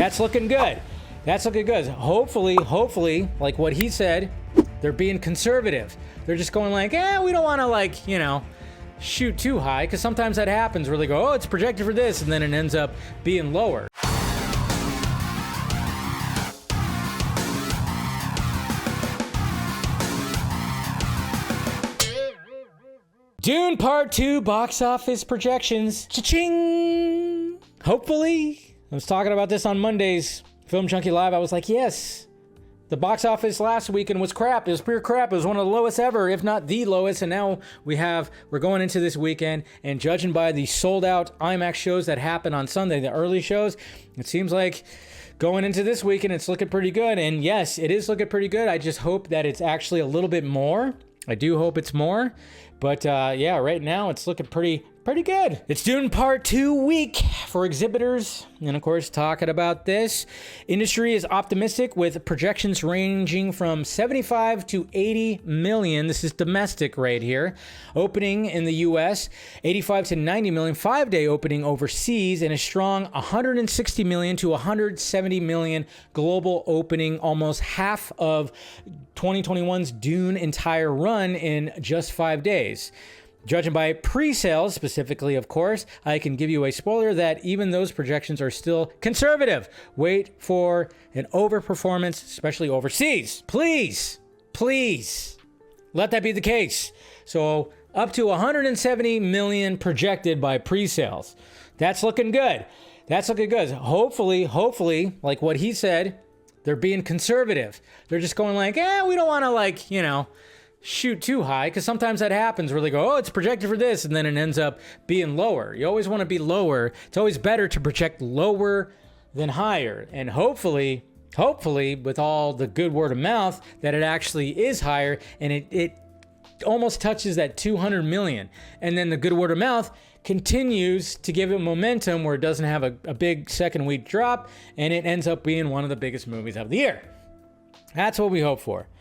That's looking good. That's looking good. Hopefully, like what he said, they're being conservative. They're just going like, we don't want to like, shoot too high, because sometimes that happens where they go, oh, it's projected for this, and then it ends up being lower. Dune Part 2 box office projections. Cha-ching! Hopefully. I was talking about this on Monday's Film Junkie Live. I was like, yes, the box office last weekend was crap. It was pure crap. It was one of the lowest ever, if not the lowest. And now we're going into this weekend, and judging by the sold out IMAX shows that happened on Sunday, the early shows, it seems like going into this weekend, it's looking pretty good. And yes, it is looking pretty good. I just hope that it's actually a little bit more. I do hope it's more. But yeah, right now it's looking pretty good. It's Dune Part 2 week for exhibitors. And of course, talking about this, industry is optimistic with projections ranging from 75 to 80 million. This is domestic right here. Opening in the US, 85 to 90 million, 5-day opening overseas, and a strong 160 million to 170 million global opening, almost half of 2021's Dune entire run in just 5 days. Judging by pre-sales specifically, of course, I can give you a spoiler that even those projections are still conservative. Wait for an overperformance, especially overseas. Please let that be the case. So up to 170 million projected by pre-sales. That's looking good. That's looking good. Hopefully, like what he said, they're being conservative. They're just going like, we don't want to like, shoot too high, because sometimes that happens where they go, oh, it's projected for this, and then it ends up being lower. You always want to be lower. It's always better to project lower than higher. And hopefully with all the good word of mouth, that it actually is higher, and it almost touches that 200 million. And then the good word of mouth continues to give it momentum where it doesn't have a big second week drop, and it ends up being one of the biggest movies of the year. That's what we hope for.